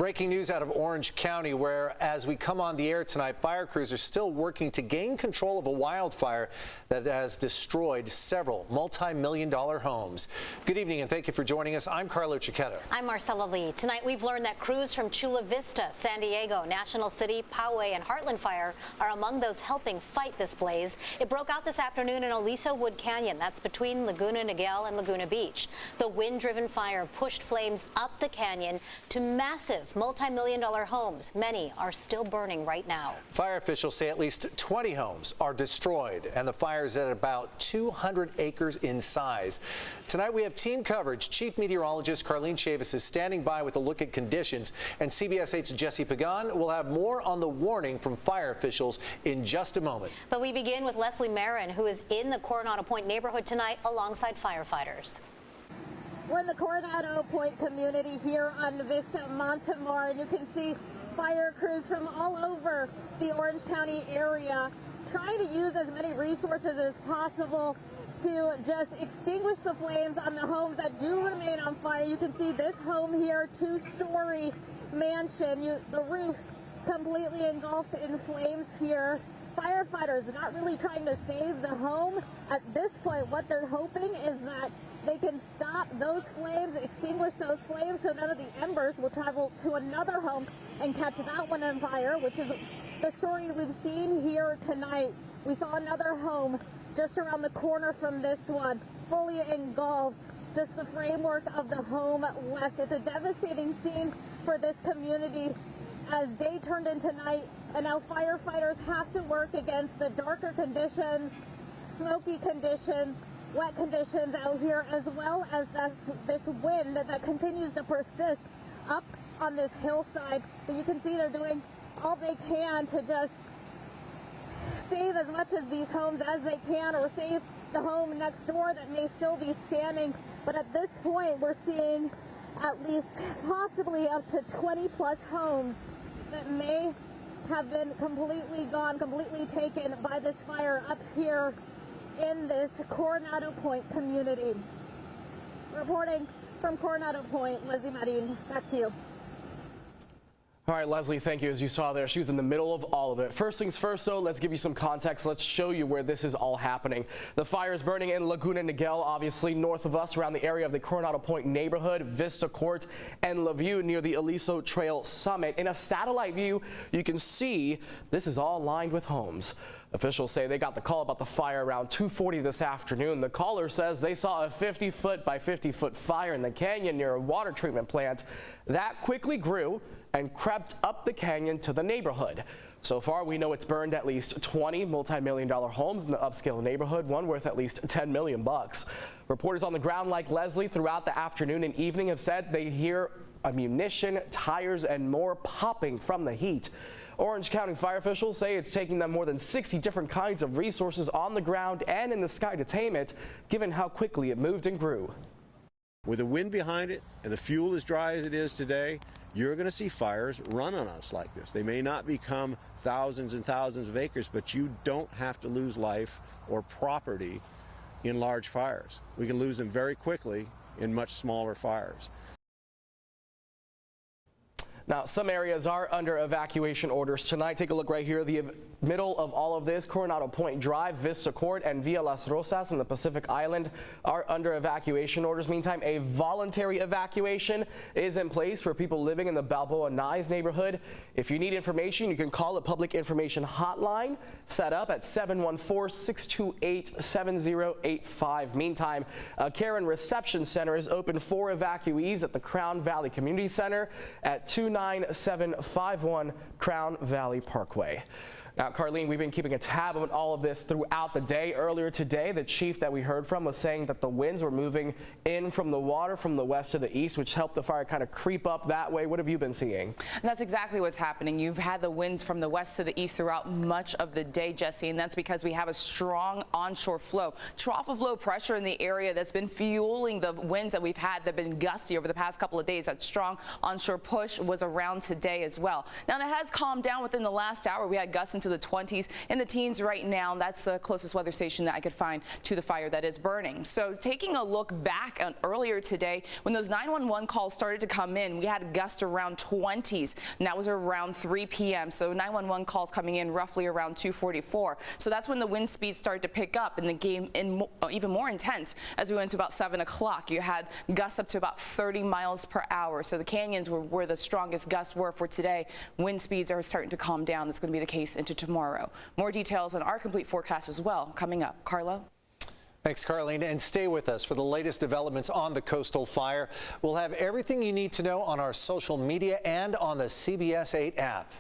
Breaking news out of Orange County, where as we come on the air tonight, fire crews are still working to gain control of a wildfire that has destroyed several multi-million-dollar homes. Good evening and thank you for joining us. I'm Carlo Cicchetto. I'm Marcella Lee. Tonight we've learned that crews from Chula Vista, San Diego, National City, Poway and Heartland Fire are among those helping fight this blaze. It broke out this afternoon in Aliso Wood Canyon. That's between Laguna, Niguel and Laguna Beach. The wind-driven fire pushed flames up the canyon to massive multi-million-dollar homes. Many are still burning right now. Fire officials say at least 20 homes are destroyed, and the fire is at about 200 acres in size. Tonight we have team coverage. Chief Meteorologist Carlene Chavis is standing by with a look at conditions, and CBS 8's Jesse Pagan will have more on the warning from fire officials in just a moment. But we begin with Leslie Marin, who is in the Coronado Point neighborhood tonight alongside firefighters. We're in the Coronado Point community here on Vista Montemar, and you can see fire crews from all over the Orange County area trying to use as many resources as possible to just extinguish the flames on the homes that do remain on fire. You can see this home here, two-story mansion, the roof completely engulfed in flames here. Firefighters are not really trying to save the home. At this point, what they're hoping is that they can stop those flames, extinguish those flames, so none of the embers will travel to another home and catch that one on fire, which is the story we've seen here tonight. We saw another home just around the corner from this one, fully engulfed. Just the framework of the home left. It's a devastating scene for this community as day turned into night, and now firefighters have to work against the darker conditions, smoky conditions, wet conditions out here, as well as this wind that continues to persist up on this hillside. But you can see they're doing all they can to just save as much of these homes as they can, or save the home next door that may still be standing. But at this point, we're seeing at least possibly up to 20 plus homes that may have been completely gone, completely taken by this fire up here in this Coronado Point community. Reporting from Coronado Point, Leslie Marin, back to you. All right, Leslie, thank you. As you saw there, she was in the middle of all of it. First things first, though, let's give you some context. Let's show you where this is all happening. The fire is burning in Laguna, Niguel, obviously north of us, around the area of the Coronado Point neighborhood, Vista Court, and La View near the Aliso Trail summit. In a satellite view, you can see this is all lined with homes. Officials say they got the call about the fire around 2:40 this afternoon. The caller says they saw a 50-foot by 50-foot fire in the canyon near a water treatment plant. That quickly grew and crept up the canyon to the neighborhood. So far, we know it's burned at least 20 multi-million-dollar homes in the upscale neighborhood, one worth at least $10 million. Reporters on the ground like Leslie throughout the afternoon and evening have said they hear ammunition, tires, and more popping from the heat. Orange County fire officials say it's taking them more than 60 different kinds of resources on the ground and in the sky to tame it, given how quickly it moved and grew. With the wind behind it and the fuel as dry as it is today, you're going to see fires run on us like this. They may not become thousands and thousands of acres, but you don't have to lose life or property in large fires. We can lose them very quickly in much smaller fires. Now, some areas are under evacuation orders tonight. Take a look right here. The middle of all of this, Coronado Point Drive, Vista Court, and Villa Las Rosas in the Pacific Island are under evacuation orders. Meantime, a voluntary evacuation is in place for people living in the Balboa Knives neighborhood. If you need information, you can call a public information hotline set up at 714-628-7085. Meantime, a care and reception center is open for evacuees at the Crown Valley Community Center at 29751 Crown Valley Parkway. Now, Carlene, we've been keeping a tab on all of this throughout the day. Earlier today, the chief that we heard from was saying that the winds were moving in from the water from the west to the east, which helped the fire kind of creep up that way. What have you been seeing? And that's exactly what's happening. You've had the winds from the west to the east throughout much of the day, Jesse, and that's because we have a strong onshore flow. Trough of low pressure in the area that's been fueling the winds that we've had that have been gusty over the past couple of days. That strong onshore push was around today as well. Now, it has calmed down within the last hour. We had gusts into the 20s, in the teens right now. That's the closest weather station that I could find to the fire that is burning. So taking a look back on earlier today, when those 911 calls started to come in, we had gusts around 20s, and that was around 3 p.m. So 911 calls coming in roughly around 2:44. So that's when the wind speeds started to pick up and the game even more intense as we went to about 7 o'clock. You had gusts up to about 30 miles per hour. So the canyons were where the strongest gusts were for today. Wind speeds are starting to calm down. That's going to be the case into tomorrow. More details on our complete forecast as well coming up. Carlo? Thanks, Carlene, and stay with us for the latest developments on the coastal fire. We'll have everything you need to know on our social media and on the CBS 8 app.